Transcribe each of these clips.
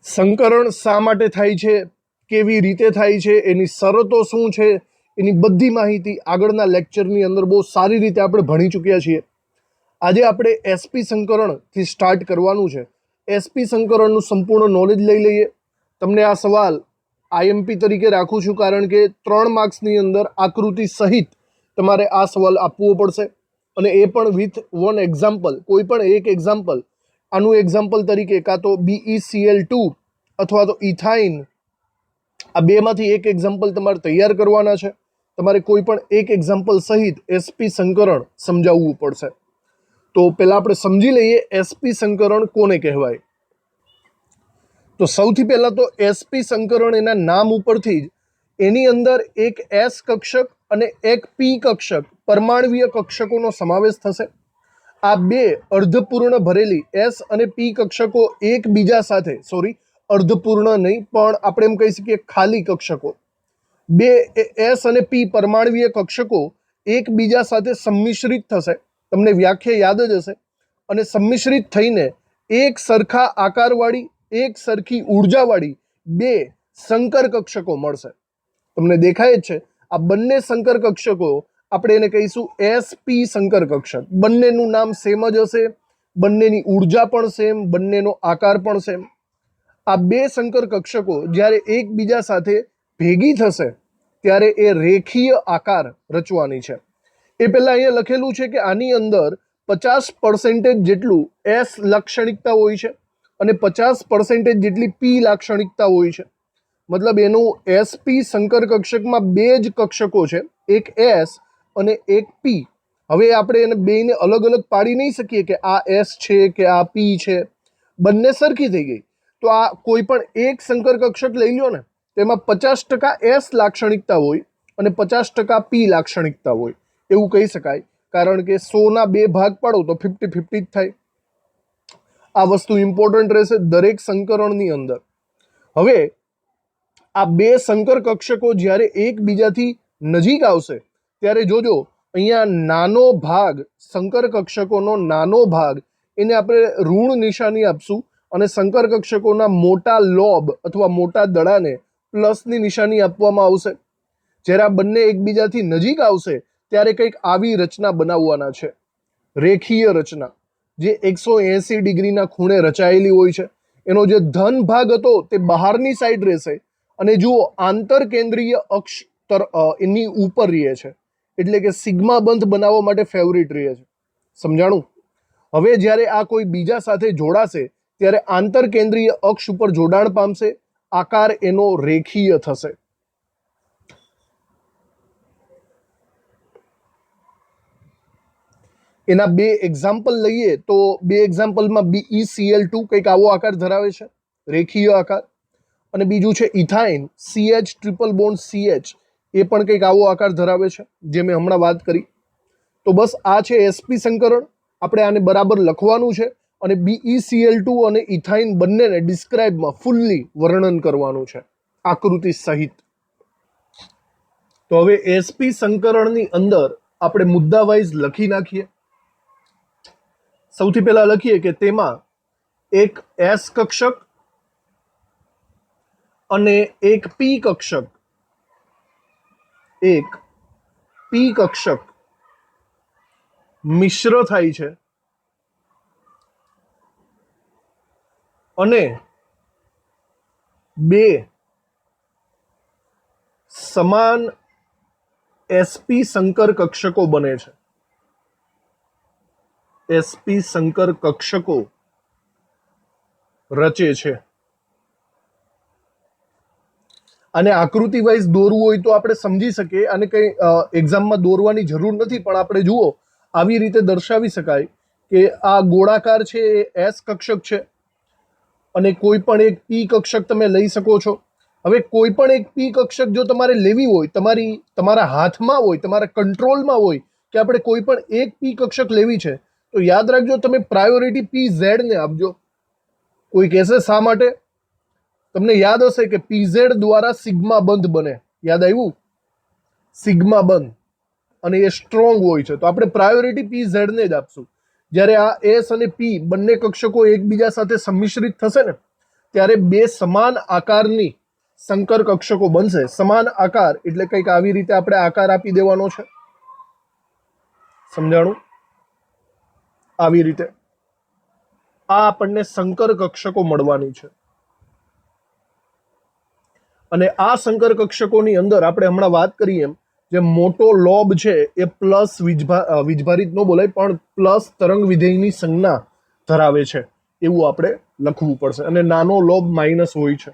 સંકરણ શા માટે થાય છે, કેવી રીતે થાય છે, એની શરતો શું છે, એની બધી માહિતી આગળના લેક્ચરની અંદર બહુ સારી રીતે આપણે ભણી ચૂક્યા છીએ. આજે આપણે એસપી સંકરણથી સ્ટાર્ટ કરવાનું છે. એસપી સંકરણનું સંપૂર્ણ નોલેજ લઈ લઈએ. તમને આ સવાલ આઈએમપી તરીકે રાખું છું, કારણ કે 3 માર્ક્સની અંદર આકૃતિ સહિત તમારે આ સવાલ આપવો પડશે, અને એ પણ વિથ વન એક્ઝામ્પલ. કોઈ પણ એક એક્ઝામ્પલ, આનું એક્ઝામ્પલ તરીકે કાં તો BeCl2 અથવા તો ઇથાઇન, આ બેમાંથી એક એક્ઝામ્પલ તમારે તૈયાર કરવાના છે. તમારે કોઈ પણ એક એક્ઝામ્પલ સહિત એસપી સંકરણ સમજાવવું પડશે. તો પહેલાં આપણે સમજી લઈએ એસપી સંકરણ કોને કહેવાય. તો સૌથી પહેલાં તો એસપી સંકરણ એના નામ ઉપરથી જ, એની અંદર એક એસ કક્ષક અને એક પી કક્ષક પરમાણવીય કક્ષકોનો સમાવેશ થશે. આ બે અર્ધપૂર્ણ ભરેલી એસ અને પી કક્ષકો એકબીજા સાથે, અર્ધપૂર્ણ નહીં પણ આપણે એમ કહી શકીએ ખાલી કક્ષકો, બે એસ અને પી પરમાણવીય કક્ષકો એકબીજા સાથે સંમિશ્રિત થશે. તમને વ્યાખ્યા યાદ જ હશે. અને સંમિશ્રિત થઈને એક સરખા આકારવાળી, એક સરખી ઉર્જાવાળી બે સંકર કક્ષકો મળશે. તમને દેખાય જ છે આ બંને સંકર કક્ષકો, આપણે એને કહીશું એસપી સંકર કક્ષક. બંનેનું નામ સેમ જ હશે, બંનેની ઉર્જા પણ સેમ, બંનેનો આકાર પણ સેમ. આ બે સંકર કક્ષકો જ્યારે એકબીજા સાથે ભેગી થશે ત્યારે એ રેખીય આકાર રચવાની છે. એ પહેલાં અહીંયા લખેલું છે કે આની અંદર 50% જેટલું એસ લાક્ષણિકતા હોય છે અને 50% જેટલી પી લાક્ષણિકતા હોય છે. મતલબ એનું એસપી સંકર કક્ષકમાં બે જ કક્ષકો છે, એક એસ અને એક પી. હવે આપણે એને બેને અલગ અલગ પાડી નહીં શકીએ કે આ એસ છે કે આ પી છે. બંને સરખી થઈ ગઈ. તો આ કોઈ પણ એક સંકર કક્ષક લઈ લો ને, તેમાં 50% એસ લાક્ષણિકતા હોય અને 50% પી લાક્ષણિકતા હોય, એવું કહી શકાય. કારણ કે 100ના 2 ભાગ પાડો તો 50-50 જ થાય. આ વસ્તુ ઇમ્પોર્ટન્ટ રહેશે દરેક સંકરણની અંદર. હવે આ બે સંકર કક્ષકો જ્યારે એકબીજાથી નજીક આવશે ત્યારે જોજો, અહીંયા નાનો ભાગ, સંકર કક્ષકોનો નાનો ભાગ, એને આપણે ઋણ નિશાની આપશું, અને સંકર કક્ષકોના મોટા લોબ અથવા મોટા દડાને પ્લસની નિશાની આપવામાં આવશે. જ્યારે આ બંને એકબીજાથી નજીક આવશે ત્યારે કંઈક આવી રચના બનાવવાના છે, રેખીય રચના, જે 180 ડિગ્રીના ખૂણે રચાયેલી હોય છે. એનો જે ધન ભાગ હતો તે બહારની સાઈડ રહેશે, અને જુઓ આંતર કેન્દ્રીય અક્ષ એની ઉપર રહે છે, એટલે કે સિગ્મા બંધ બનાવવા માટે ફેવરિટ રહે છે. સમજાણું? હવે જ્યારે આ કોઈ બીજા સાથે જોડાશે ત્યારે આંતર કેન્દ્રીય અક્ષ ઉપર જોડાણ પામશે, આકાર એનો રેખીય થશે. એના બે એક્ઝામ્પલ લઈએ તો બે એક્ઝામ્પલમાં BeCl2 કંઈક આવો આકાર ધરાવે છે, રેખીય આકાર, અને બીજું છે ethyne CH triple bond CH, એ પણ કંઈક આવો આકાર ધરાવે છે, જે મેં હમણાં વાત કરી. તો બસ આ છે એસપી સંકરણ. આપણે આને બરાબર લખવાનું છે અને BeCl2 અને ઇથાઇન બંનેને ડિસ્ક્રાઇબમાં ફૂલ્લી વર્ણન કરવાનું છે આકૃતિ સહિત. તો હવે એસપી સંકરણની અંદર આપણે મુદ્દા વાઇઝ લખી નાખીએ. સૌથી પહેલા લખીએ કે તેમાં એક એસ કક્ષક અને એક પી કક્ષક, મિશ્ર થાય છે અને બે સમાન એસપી સંકર કક્ષકો બને છે. એસપી સંકર કક્ષકો રચે છે. અને આકૃતિ વાઇઝ દોરવું હોય તો આપણે સમજી શકીએ, અને કંઈ એક્ઝામમાં દોરવાની જરૂર નથી, પણ આપણે જુઓ આવી રીતે દર્શાવી શકાય કે આ ગોળાકાર છે એ એસ કક્ષક છે અને કોઈ પણ એક પી કક્ષક તમે લઈ શકો છો. હવે કોઈ પણ એક પી કક્ષક જો તમારે લેવી હોય, તમારા હાથમાં હોય, તમારા કંટ્રોલમાં હોય કે આપણે કોઈ પણ એક પી કક્ષક લેવી છે, તો યાદ રાખજો તમે પ્રાયોરિટી PZ ને આપજો. કોઈ કહેશે શા માટે? તમને યાદ હશે કે PZ દ્વારા સિગ્મા બંધ બને, યાદ આવ્યું? સિગ્મા બંધ, અને એ સ્ટ્રોંગ હોય છે, તો આપણે પ્રાયોરિટી PZ ને જ આપશું. જ્યારે આ એસ અને પી બંને કક્ષકો એકબીજા સાથે સંમિશ્રિત થશે ને, ત્યારે બે સમાન આકારની સંકર કક્ષકો બનશે. સમાન આકાર એટલે કંઈક આવી રીતે આપણે આકાર આપી દેવાનો છે. સમજાણું? આવી રીતે આ આપણને સંકર કક્ષકો મળવાની છે. અને આ સંકર કક્ષકોની અંદર આપણે હમણાં વાત કરીએ એમ જે મોટો લોબ છે એ પ્લસ વીજભારિત ન બોલાય પણ પ્લસ તરંગ વિધેયની સંજ્ઞા ધરાવે છે એવું આપણે લખવું પડશે, અને નાનો લોબ માઇનસ હોય છે.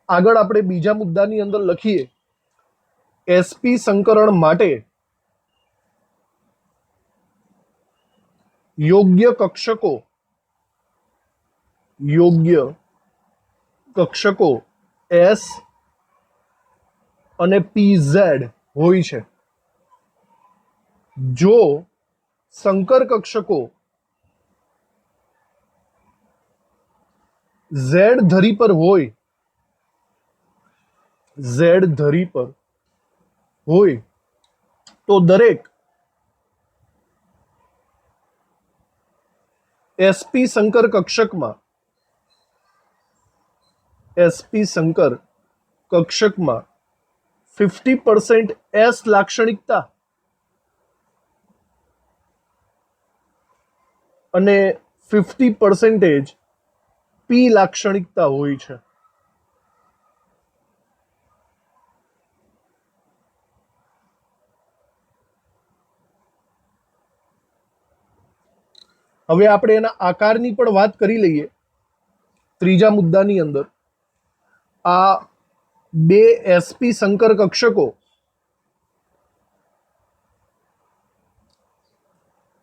આગળ આપણે બીજા મુદ્દાની અંદર લખીએ, એસપી સંકરણ માટે યોગ્ય કક્ષકો એસ અને પીઝેડ હોય છે. જો સંકર કક્ષકો ઝેડ ધરી પર હોય તો દરેક એસપી સંકર કક્ષકમાં 50% એસ લાક્ષણિકતા અને 50% પી લાક્ષણિકતા હોય છે. હવે આપણે એના આકારની પણ વાત કરી લઈએ. ત્રીજા મુદ્દાની અંદર આ બે એસપી સંકર કક્ષકો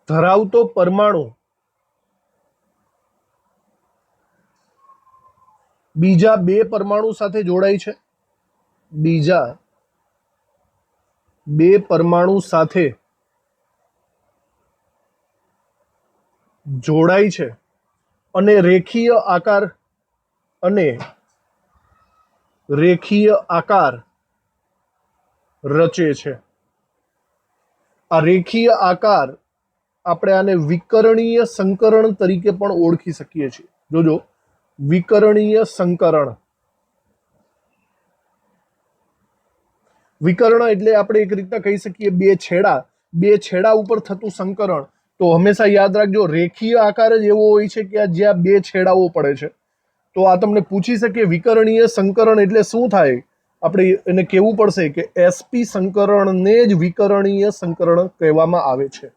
ધરાવતો પરમાણુ બીજા બે પરમાણુ સાથે જોડાય છે. બીજા બે પરમાણુ સાથે જોડાય છે અને રેખીય આકાર રચે છે. આ રેખીય આકાર આપણે આને વિકર્ણીય સંકરણ તરીકે પણ ઓળખી શકીએ છીએ. જોજો, વિકર્ણીય સંકરણ. વિકર્ણ એટલે આપણે એક રીતના કહી શકીએ બે છેડા ઉપર થતું સંકરણ. તો હંમેશા યાદ રાખજો, રેખીય આકાર જ એવો હોય છે કે જ્યાં બે છેડાઓ પડે છે. તો આ તમને પૂછી શકે વિકર્ણીય સંકરણ એટલે શું થાય, આપણે એને કહેવું પડશે કે એસપી સંકરણને જ વિકર્ણીય સંકરણ કહેવામાં આવે છે.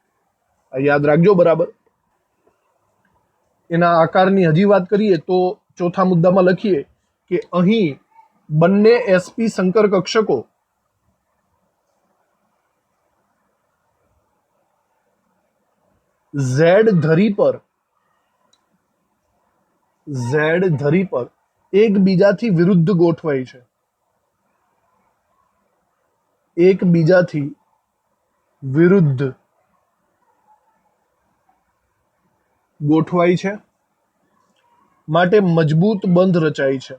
આ યાદ રાખજો બરાબર. એના આકારની હજી વાત કરીએ તો ચોથા મુદ્દામાં લખીએ કે અહીં બંને એસપી સંકર કક્ષકો ઝેડ ધરી પર એકબીજાથી વિરુદ્ધ ગોઠવાય છે. એકબીજાથી વિરુદ્ધ ગોઠવાય છે માટે મજબૂત બંધ રચાય છે.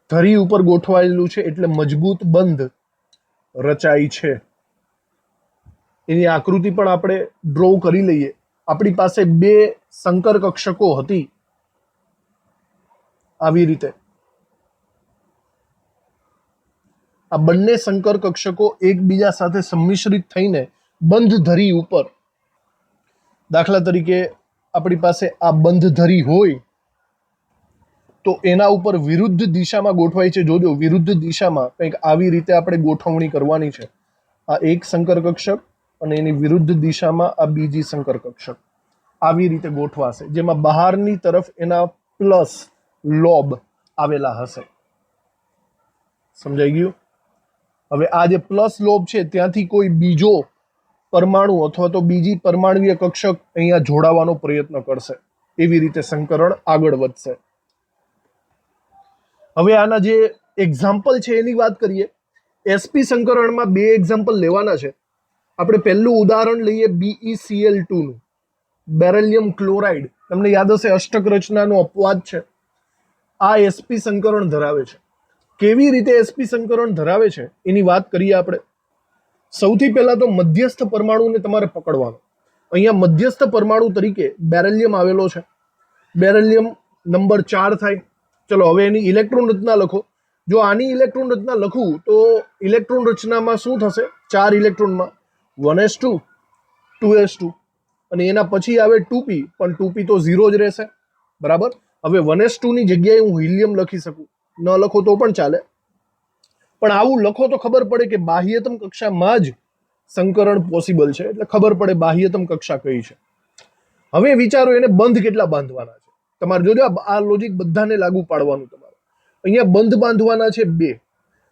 ધરી ઉપર ગોઠવાયેલું છે એટલે મજબૂત બંધ રચાય છે. એની આકૃતિ પણ આપણે ડ્રો કરી લઈએ. આપણી પાસે બે સંકર કક્ષકો હતી આવી રીતે. આ બંને સંકર કક્ષકો એકબીજા સાથે સંમિશ્રિત થઈને બંધ ધરી ઉપર, દાખલા તરીકે આપણી પાસે આ બંધ ધરી હોય તો એના ઉપર વિરુદ્ધ દિશામાં ગોઠવાય છે. જોજો, વિરુદ્ધ દિશામાં કંઈક આવી રીતે આપણે ગોઠવણી કરવાની છે. આ એક સંકર કક્ષક અને એની વિરુદ્ધ દિશામાં આ બીજી સંકર કક્ષક આવી રીતે ગોઠવાશે, જેમાં બહારની તરફ એના પ્લસ લોબ આવેલા હશે. સમજાઈ ગયું? હવે આ જે પ્લસ લોબ છે ત્યાંથી કોઈ બીજો પરમાણુ અથવા તો બીજી પરમાણુય કક્ષક અહીંયા જોડાવાનો પ્રયત્ન કરશે. એવી રીતે સંકરણ આગળ વધશે. હવે આના જે એક્ઝામ્પલ છે એની વાત કરીએ. એસપી સંકરણમાં બે એક્ઝામ્પલ લેવાના છે. આપણે પહેલું ઉદાહરણ લઈએ BeCl2 નું, બેરિલિયમ ક્લોરાઇડ. તમને યાદ હશે અષ્ટક રચનાનો અપવાદ છે. આ એસપી સંકરણ ધરાવે છે. કેવી રીતે એસપી સંકરણ ધરાવે છે એની વાત કરીએ આપણે. સૌથી પહેલા તો મધ્યસ્થ પરમાણુને તમારે પકડવાનો. અહીંયા મધ્યસ્થ પરમાણુ તરીકે બેરિલિયમ આવેલો છે. બેરિલિયમ નંબર 4 થાય. ચલો હવે એની ઇલેક્ટ્રોન રચના લખો. જો આની ઇલેક્ટ્રોન રચના લખું તો ઇલેક્ટ્રોન રચનામાં શું થશે? 4 ઇલેક્ટ્રોનમાં 1s2 2s2 અને એના પછી આવે 2p, પણ 2p તો 0 જ રહેશે. બરાબર. હવે 1s2 ની જગ્યાએ હું હિલિયમ લખી શકું, ન લખો તો પણ ચાલે, પણ આવું લખો તો ખબર પડે કે બાહ્યતમ કક્ષામાં જ સંકરણ પોસિબલ છે, એટલે ખબર પડે બાહ્યતમ કક્ષા કઈ છે. હવે વિચારો એને બંધ કેટલા બાંધવાના છે. તમારે જોજો આ લોજિક બધાને લાગુ પાડવાનું. તમારે અહીંયા બંધ બાંધવાના છે 2.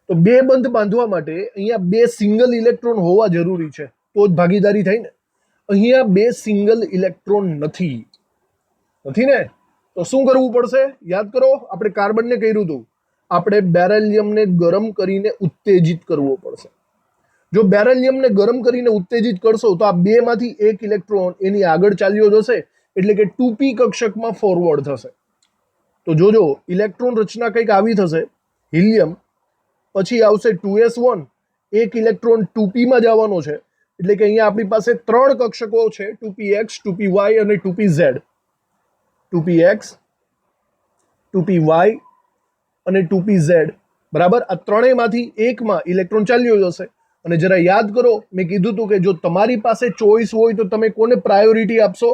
તો 2 બંધ બાંધવા માટે અહીંયા 2 સિંગલ ઇલેક્ટ્રોન હોવા જરૂરી છે, તો જ ભાગીદારી થાય ને. અહીંયા 2 સિંગલ ઇલેક્ટ્રોન નથી ને. તો શું કરવું પડશે? યાદ કરો, આપણે કાર્બનને કર્યું હતું, આપણે બેરિલિયમને ગરમ કરીને ઉત્તેજિત કરવો પડશે. જો બેરિલિયમને ગરમ કરીને ઉત્તેજિત કરશો તો આ 2 માંથી 1 ઇલેક્ટ્રોન એની આગળ ચાલ્યો જશે, એટલે કે 2p કક્ષકમાં ફોરવર્ડ થશે. તો જોજો ઇલેક્ટ્રોન રચના કંઈક આવી થશે. હિલિયમ પછી આવશે 2s1, 1 ઇલેક્ટ્રોન 2p માં જવાનો છે, એટલે કે અહીંયા આપણી પાસે 3 કક્ષકો છે, 2px 2py અને 2pz. 2px 2py અને 2pz. બરાબર. આ ત્રણેયમાંથી એકમાં ઇલેક્ટ્રોન ચાલ્યો જશે. અને જરા યાદ કરો, મેં કીધું હતું કે જો તમારી પાસે ચોઈસ હોય તો તમે કોને પ્રાયોરિટી આપશો?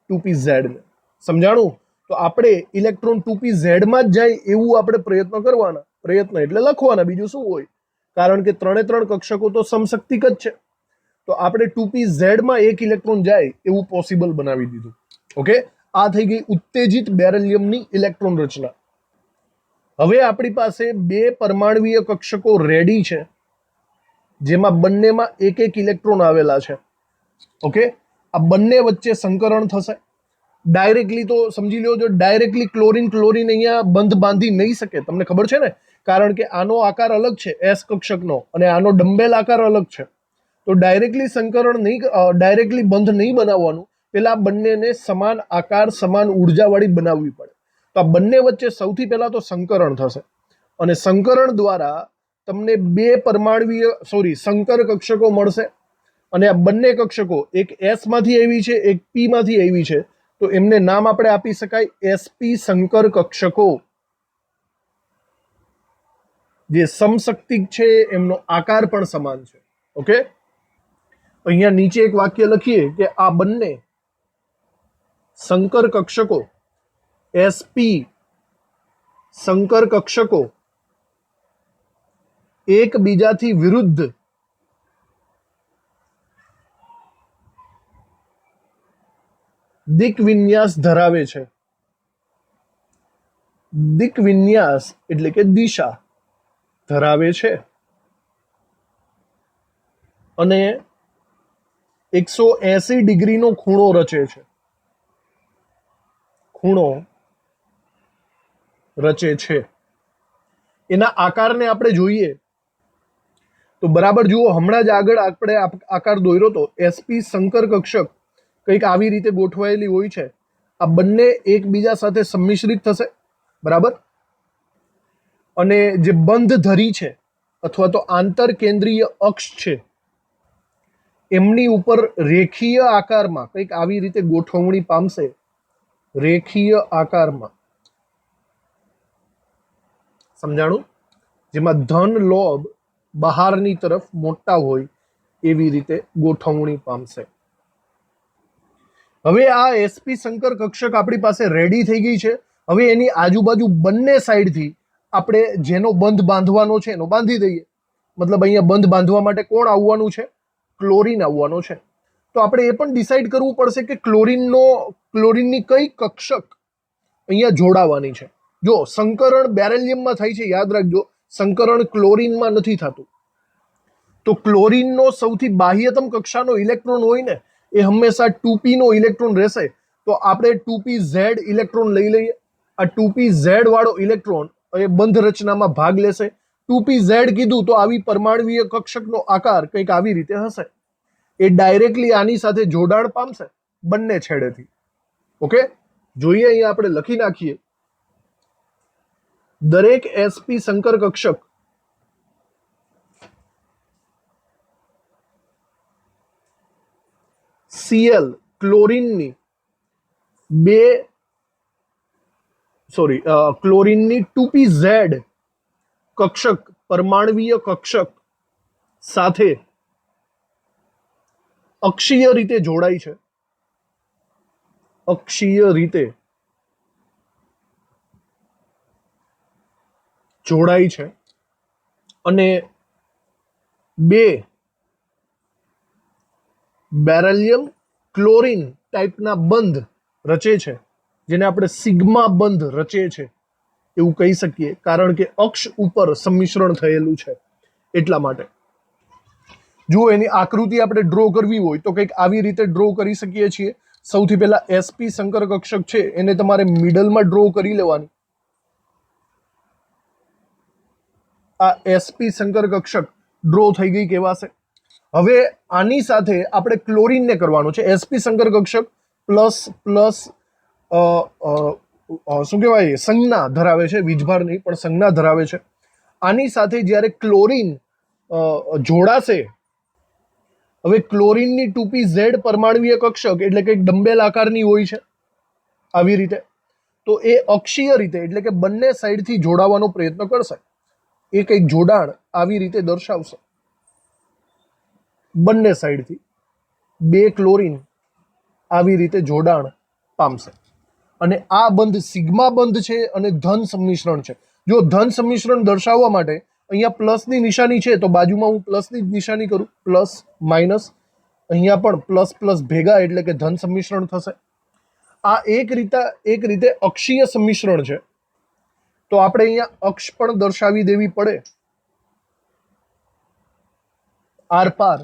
2pz ને. સમજાણું? તો આપણે ઇલેક્ટ્રોન 2pz માં જ જાય એવું આપણે પ્રયત્ન કરવાના. પ્રયત્ન એટલે લખવાના, બીજું શું હોય, કારણ કે 3 કક્ષકો તો સમશક્તિક જ છે. તો આપણે 2pz માં 1 ઇલેક્ટ્રોન જાય એવું પોસિબલ બનાવી દીધું. ઓકે, આ થઈ ગઈ ઉત્તેજિત બેરિલિયમની ઇલેક્ટ્રોન રચના. હવે આપણી પાસે 2 પરમાણ્વીય કક્ષકો રેડી છે, જેમાં બંનેમાં 1 ઇલેક્ટ્રોન આવેલા છે. ઓકે, આ બંને વચ્ચે સંકરણ થશે. ડાયરેક્ટલી તો સમજી લો, જો ડાયરેક્ટલી ક્લોરીન અહીંયા બંધ બાંધી નહીં શકે, તમને ખબર છે ને, કારણ કે આનો આકાર અલગ છે એસ કક્ષકનો, અને આનો ડંબેલ આકાર અલગ છે. તો ડાયરેક્ટલી સંકરણ નહીં, ડાયરેક્ટલી બંધ નહીં બનાવવાનું, પેલા બંનેને સમાન આકાર સમાન ઉર્જાવાળી બનાવવી પડે. તો આ બંને વચ્ચે સૌથી પહેલા તો સંકરણ થશે, અને સંકરણ દ્વારા તમને 2 પરમાણ્વીય સંકર કક્ષકો મળશે. અને આ બંને કક્ષકો એક એસ માંથી આવી છે, એક પી માંથી આવી છે, તો એમને નામ આપણે આપી શકાય એસપી સંકર કક્ષકો. જે સમશક્તિક છે, એમનો આકાર પણ સમાન છે. ઓકે, અહીંયા નીચે એક વાક્ય લખીએ કે આ બંને સંકર કક્ષકો એસપી સંકર કક્ષકો એકબીજાથી વિરુદ્ધ દિક વિન્યાસ ધરાવે છે. દિક વિન્યાસ એટલે કે દિશા ધરાવે છે, અને 180 ડિગ્રીનો ખૂણો રચે છે. ખૂણો રચે છે. એના આકારને આપણે જોઈએ તો બરાબર જુઓ, હમણાં જ આગળ આપણે આકાર દોર્યો તો એસપી સંકર કક્ષક કંઈક આવી રીતે ગોઠવાયેલી હોય છે. આ બંને એકબીજા સાથે સંમિશ્રિત થશે. બરાબર. અને જે બંધ ધરી છે અથવા તો આંતર કેન્દ્રીય અક્ષ છે, એમની ઉપર રેખીય આકારમાં કંઈક આવી રીતે ગોઠવણી પામશે. રેખીય આકારમાં, સમજાણું? જેમાં ધન લોબ બહારની તરફ મોટા હોય એવી રીતે ગોઠવણી પામશે. હવે આ એસપી સંકર કક્ષક આપણી પાસે રેડી થઈ ગઈ છે. હવે એની આજુબાજુ બંને સાઈડથી આપણે જેનો બંધ બાંધવાનો છે એનો બાંધી દઈએ. મતલબ અહીંયા બંધ બાંધવા માટે કોણ આવવાનું છે? ક્લોરીન આવવાનો છે. તો આપણે એ પણ ડિસાઈડ કરવું પડશે કે ક્લોરીનની કઈ કક્ષક અહીંયા જોડાવાની છે. જો સંકરણ બેરિલિયમમાં થાય છે, યાદ રાખજો, સંકરણ ક્લોરીનમાં નથી થતું. તો ક્લોરીનનો સૌથી બાહ્યતમ કક્ષાનો ઇલેક્ટ્રોન હોય ને, એ હંમેશા 2p નો ઇલેક્ટ્રોન રહેશે. તો આપણે 2pz ઇલેક્ટ્રોન લઈ લઈએ. આ 2pz વાળો ઇલેક્ટ્રોન એ બંધ રચનામાં ભાગ લેશે. 2pz કીધું તો આવી પરમાણ્વીય કક્ષકનો આકાર કંઈક આવી રીતે હશે. એ ડાયરેક્ટલી આની સાથે જોડાણ પામશે બંને છેડેથી. ઓકે, જોઈએ અહીંયા આપણે લખી નાખીએ. દરેક એસપી સંકર કક્ષક Cl ક્લોરીનની 2 સોરી ક્લોરીનની 2pZ કક્ષક પરમાણવીય કક્ષક સાથે અક્ષીય રીતે જોડાય છે, અક્ષીય રીતે જોડાય છે અને બે બેરેલિયમ ક્લોરીન ટાઈપના બંધ રચે છે, જેને આપણે સિગ્મા બંધ રચે છે એવું કહી શકીએ, કારણ કે અક્ષ ઉપર સંમિશ્રણ થયેલું છે એટલા માટે. જો એની આકૃતિ આપણે ડ્રો કરવી હોય તો કંઈક આવી રીતે ડ્રો કરી શકીએ છીએ. સૌથી પહેલા sp સંકર કક્ષક છે એને તમારે મિડલમાં ડ્રો કરી લેવાની. આ sp સંકર કક્ષક ડ્રો થઈ ગઈ કહેવાશે. હવે આની સાથે આપણે ક્લોરીનને કરવાનું છે. sp સંકર કક્ષક પ્લસ પ્લસ શું કહેવાય સંજ્ઞા ધરાવે છે, વીજભાર નહીં પણ સંજ્ઞા ધરાવે છે. આની સાથે જ્યારે ક્લોરીન જોડાશે, હવે ક્લોરીનની 2pZ પરમાણવીય કક્ષક એટલે કે ડંબેલ આકારની હોય છે આવી રીતે, તો એ અક્ષીય રીતે એટલે કે બંને સાઈડથી જોડાવાનો પ્રયત્ન કરશે. એ કંઈક જોડાણ આવી રીતે દર્શાવશે, બંને સાઈડથી બે ક્લોરીન આવી રીતે જોડાણ પામશે. અને આ બંધ સિગ્મા બંધ છે અને ધન સંમિશ્રણ છે. જો ધન સંમિશ્રણ દર્શાવવા માટે અહીંયા પ્લસની નિશાની છે તો બાજુમાં હું પ્લસની જ નિશાની કરું, પ્લસ માઇનસ. અહીંયા પણ પ્લસ પ્લસ ભેગા એટલે કે ધન સંમિશ્રણ થશે. આ એક રીતે અક્ષીય સંમિશ્રણ છે, તો આપણે અહીંયા અક્ષ પણ દર્શાવી દેવી પડે. આર પાર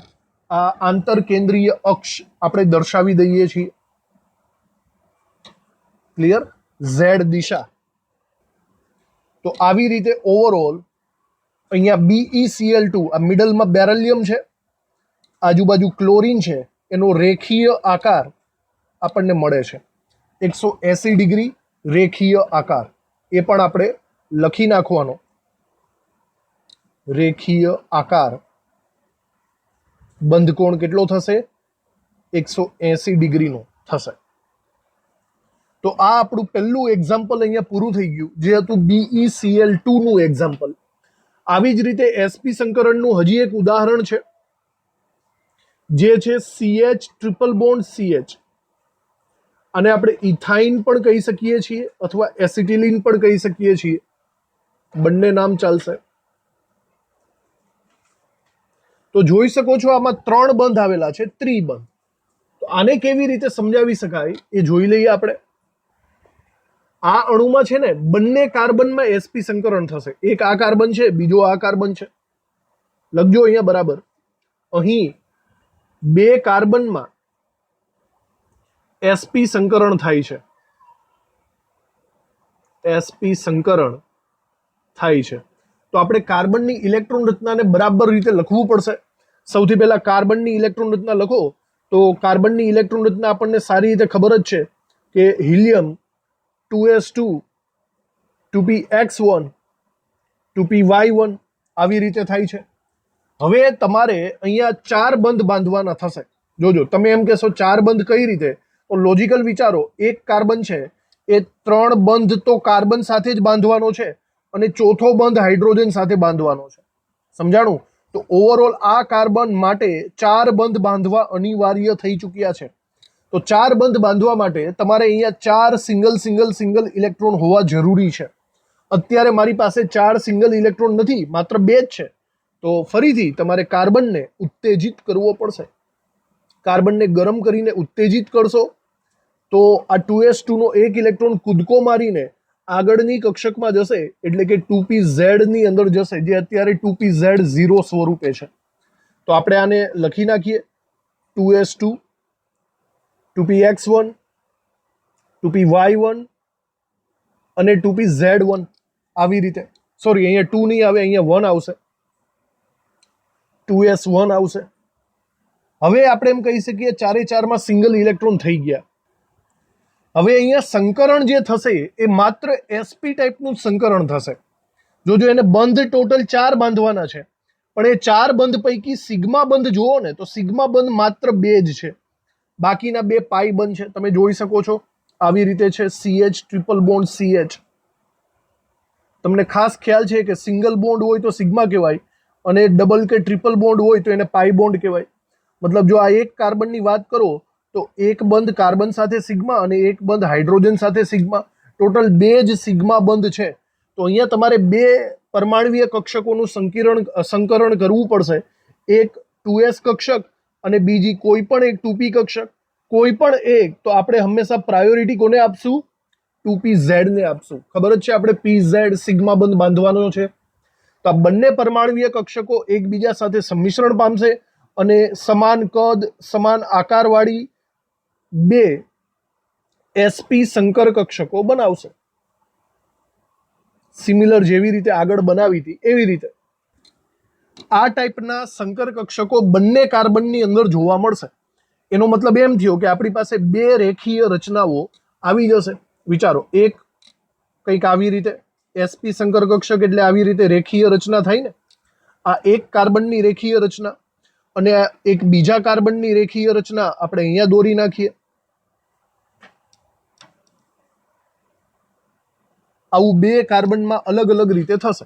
આ આંતર કેન્દ્રીય અક્ષ આપણે દર્શાવી દઈએ છીએ. ક્લિયર? ઝેડ દિશા. તો આવી રીતે ઓવરઓલ અહીંયા BeCl2 આ મિડલમાં બેરેલિયમ છે, આજુબાજુ ક્લોરીન છે, એનો રેખીય આકાર આપણને મળે છે. 180 ડિગ્રી રેખીય આકાર, એ પણ આપણે લખી નાખવાનો. રેખીય આકાર બંધ કોણ કેટલો થશે? 180 ડિગ્રીનો થશે. તો આ આપણું પહેલું એક્ઝામ્પલ અહીંયા પૂરું થઈ ગયું, જે હતું BeCl2 નું એક્ઝામ્પલ. આવી જ રીતે sp સંકરણનું હજી એક ઉદાહરણ છે, જે છે CH ટ્રિપલ બોન્ડ CH. અને આપણે ઇથાઇન પણ કહી શકીએ છીએ અથવા એસિટિલિન પણ કહી શકીએ છીએ, બંને નામ ચાલશે. તો જોઈ શકો છો આમાં 3 બંધ આવેલા છે, ત્રિબંધ. તો આને કેવી રીતે સમજાવી શકાય એ જોઈ લઈએ આપણે. આ અણુમાં છે ને બંને કાર્બનમાં sp સંકરણ થશે. એક આ કાર્બન છે, બીજો આ કાર્બન છે. લખજો અહીંયા બરાબર. અહીં બે કાર્બનમાં sp સંકરણ થાય છે, sp સંકરણ થાય છે. તો આપણે કાર્બનની ઇલેક્ટ્રોન રચનાને બરાબર રીતે લખવું પડશે. સૌથી પહેલા કાર્બનની ઇલેક્ટ્રોન રચના લખો તો કાર્બનની ઇલેક્ટ્રોન રચના આપણને સારી રીતે ખબર જ છે કે હિલિયમ 2s2 2px1 2py1 આવી રીતે થાય છે. હવે તમારે અહીંયા 4 બંધ બાંધવાના થશે. જોજો, તમે એમ કહેશો 4 બંધ કઈ રીતે? તો લોજિકલ વિચારો. એક કાર્બન છે એ 3 બંધ તો કાર્બન સાથે જ બાંધવાનો છે અને ચોથો બંધ હાઇડ્રોજન સાથે બાંધવાનો છે. સમજાણું? તો ઓવરઓલ આ કાર્બન માટે 4 બંધ બાંધવા અનિવાર્ય થઈ ચૂક્યા છે. તો 4 બંધ બાંધવા માટે તમારે અહીંયા 4 સિંગલ ઇલેક્ટ્રોન હોવા જરૂરી છે. અત્યારે મારી પાસે 4 સિંગલ ઇલેક્ટ્રોન નથી, માત્ર 2 જ છે. તો ફરીથી તમારે કાર્બનને ઉત્તેજિત કરવો પડશે. કાર્બનને ગરમ કરીને ઉત્તેજિત કરશો તો આ 2s2 નો એક ઇલેક્ટ્રોન કૂદકો મારીને આગળની કક્ષકમાં જશે, એટલે કે 2pZ ની અંદર જશે, જે અત્યારે 2pZ0 સ્વરૂપે છે. તો આપણે આને લખી નાખીએ. 2s2 2px1 2py1 અને 2pZ1 આવી રીતે. સોરી, અહીંયા 2 નહીં આવે, અહીંયા 1 આવશે. 2s1 આવશે. હવે આપણે એમ કહી શકીએ 4 માં સિંગલ ઇલેક્ટ્રોન થઈ ગયા. હવે અહીંયા સંકરણ જે થશે એ માત્ર sp ટાઈપનું સંકરણ થશે. જોજો, એને બંધ ટોટલ 4 બાંધવાના છે, પણ એ 4 બંધ પૈકી સિગ્મા બંધ જુઓ ને તો સિગ્મા બંધ માત્ર 2 જ છે, બાકીના 2 પાઈ બંધ છે. તમે જોઈ શકો છો આવી રીતે છે CH ટ્રિપલ બોન્ડ CH. તમને ખાસ ખ્યાલ છે કે સિંગલ બોન્ડ હોય તો સિગ્મા કહેવાય અને ડબલ કે ટ્રિપલ બોન્ડ હોય તો એને પાઈ બોન્ડ કહેવાય. મતલબ જો આ એક કાર્બનની વાત કરો તો એક બંધ કાર્બન સાથે સિગ્મા અને એક બંધ હાઇડ્રોજન સાથે સિગ્મા, ટોટલ 2 જ સિગ્મા બંધ છે. તો અહીંયા તમારે 2 પરમાણવીય કક્ષકોનું સંકરણ કરવું પડશે. એક 2s કક્ષક અને બીજી કોઈ પણ એક 2p કક્ષક. કોઈ પણ એક તો આપણે હંમેશા પ્રાયોરિટી કોને આપશું? 2pz ને આપશું. ખબર જ છે આપણે pz સિગ્મા બંધ બાંધવાનો છે. તો આ બંને પરમાણવીય કક્ષકો એકબીજા સાથે સંમિશ્રણ પામશે અને સમાન કદ સમાન આકારવાળી 2 sp સંકર કક્ષકો બનાવશે. સિમિલર જેવી રીતે આગળ બનાવી હતી એવી રીતે આ ટાઈપના સંકર કક્ષકો બંને કાર્બનની અંદર જોવા મળશે. એનો મતલબ એમ થયો કે આપણી પાસે 2 રેખીય રચનાઓ આવી જશે. વિચારો, એક કંઈક આવી રીતે sp સંકર કક્ષક એટલે આવી રીતે રેખીય રચના થાય ને. આ એક કાર્બનની રેખીય રચના અને આ એક બીજા કાર્બનની રેખીય રચના આપણે અહીંયા દોરી નાખીએ. આવું 2 કાર્બનમાં અલગ અલગ રીતે થશે.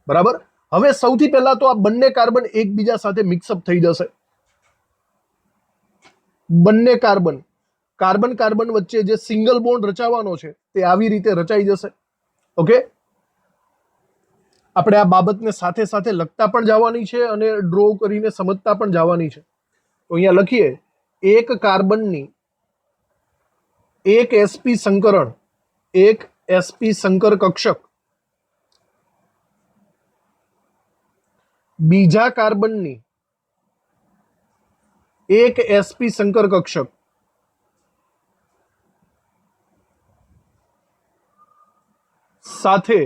બરાબર. હવે સૌથી પહેલા તો આ બંને કાર્બન એકબીજા સાથે મિક્સઅપ થઈ જશે. બંને કાર્બન કાર્બન વચ્ચે જે સિંગલ બોન્ડ રચાવાનો છે તે આવી રીતે રચાઈ જશે. ઓકે, આપણે આ બાબતને સાથે સાથે લખતા પણ જવાની છે અને ડ્રો કરીને સમજતા પણ જવાની છે. તો અહીંયા લખીએ, એક કાર્બનની એક sp સંકરણ, એક sp સંકર કક્ષક બીજા કાર્બનની એક sp સંકર કક્ષક સાથે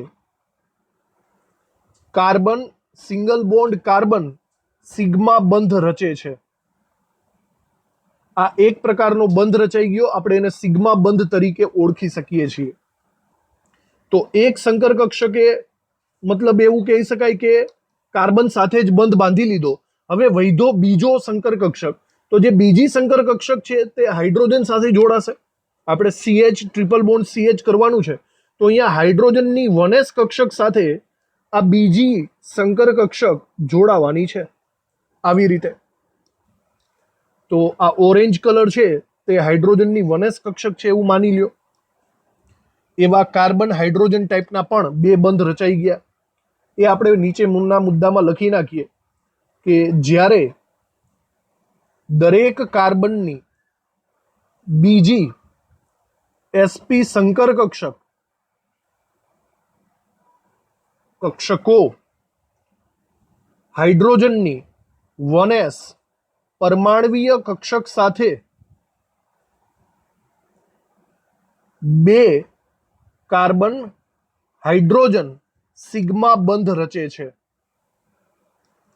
carbon single bond carbon sigma બંધ રચે છે. આ એક પ્રકારનો બંધ રચાઈ ગયો, આપણે એને સિગ્મા બંધ તરીકે ઓળખી શકીએ છીએ. તો એક સંકર કક્ષકે મતલબ એવું કહી શકાય કે કાર્બન સાથે જ બંધ બાંધી લીધો. હવે વૈધો બીજો સંકર કક્ષક. તો જે બીજી સંકર કક્ષક છે તે હાઇડ્રોજન સાથે જોડાશે. આપણે CH ટ્રિપલ બોન્ડ CH કરવાનું છે. તો અહીંયા હાઇડ્રોજનની 1s કક્ષક સાથે આ બીજી સંકર કક્ષક જોડાવાની છે આવી રીતે. તો આ ઓરેન્જ કલર છે તે હાઇડ્રોજનની 1s કક્ષક છે એવું માની લ્યો. એવા કાર્બન હાઇડ્રોજન ટાઈપના પણ 2 બંધ રચાઈ ગયા. એ આપણે નીચે મુદ્દામાં લખી નાખીએ કે જ્યારે દરેક કાર્બનની બીજી sp સંકર કક્ષકો હાઇડ્રોજનની 1s પરમાણવીય કક્ષક સાથે 2 કાર્બન હાઇડ્રોજન સિગ્મા બંધ રચે છે.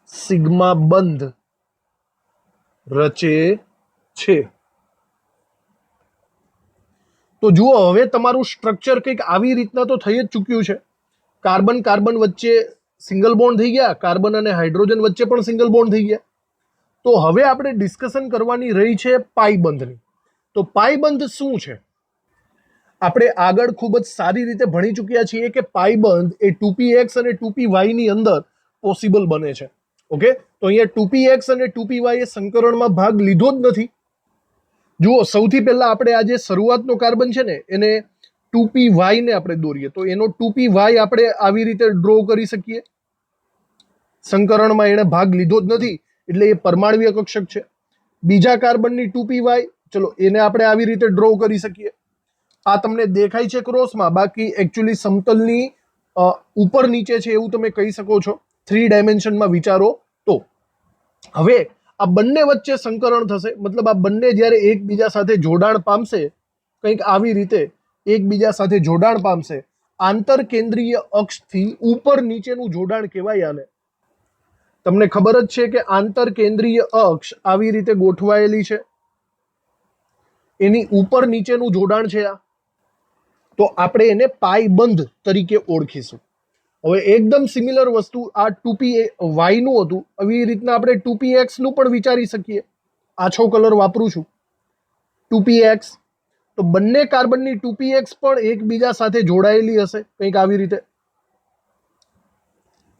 સિગ્મા બંધ રચે છે. તો જુઓ, હવે તમારું સ્ટ્રક્ચર કંઈક આવી રીતના તો થઈ જ ચૂક્યું છે. કાર્બન વચ્ચે સિંગલ બોન્ડ થઈ ગયા, કાર્બન અને હાઇડ્રોજન વચ્ચે પણ સિંગલ બોન્ડ થઈ ગયા. તો હવે આપણે ડિસ્કશન કરવાની રહી છે પાઈ બંધની. તો પાઈ બંધ શું છે? આપણે આગળ ખૂબ જ સારી રીતે ભણી ચૂક્યા છીએ કે પાઈ બંધ એ 2px અને 2py ની અંદર પોસિબલ બને છે. ઓકે, તો અહીંયા 2px અને 2py એ સંકરણમાં ભાગ લીધો જ નથી. જુઓ, સૌથી પહેલા આપણે આ જે શરૂઆતનો કાર્બન છે ને એને 2py ને આપણે દોરીએ તો એનો 2py આપણે આવી રીતે ડ્રો કરી શકીએ. સંકરણમાં એણે ભાગ લીધો જ નથી એટલે એ પરમાણવીય કક્ષક છે. બીજા કાર્બનની 2py, ચલો એને આપણે આવી રીતે ડ્રો કરી શકીએ. આ તમને દેખાય છે ક્રોસમાં, બાકી એકચ્યુઅલી સમતલની ઉપર નીચે છે એવું તમે કહી શકો છો 3 ડાયમેન્શનમાં વિચારો તો. હવે આ બંને વચ્ચે સંકરણ થશે, મતલબ આ બંને જ્યારે એકબીજા સાથે જોડાણ પામશે, કંઈક આવી રીતે એકબીજા સાથે જોડાણ પામશે, આંતર કેન્દ્રીય અક્ષથી ઉપર નીચેનું જોડાણ કહેવાય આને. તમને ખબર જ છે કે આંતર કેન્દ્રીય અક્ષ આવી રીતે ગોઠવાયેલી છે, એની ઉપર નીચેનું જોડાણ છે આ. તો આપણે એને પાઈ બંધ તરીકે ઓળખીશું. હવે એકદમ સિમિલર વસ્તુ આ 2py નું હતું, આવી રીતના આપણે 2px નું પણ વિચારી શકીએ. આછો કલર વાપરું છું 2px. તો બંને કાર્બનની 2px પણ એકબીજા સાથે જોડાયેલી હશે કંઈક આવી રીતે.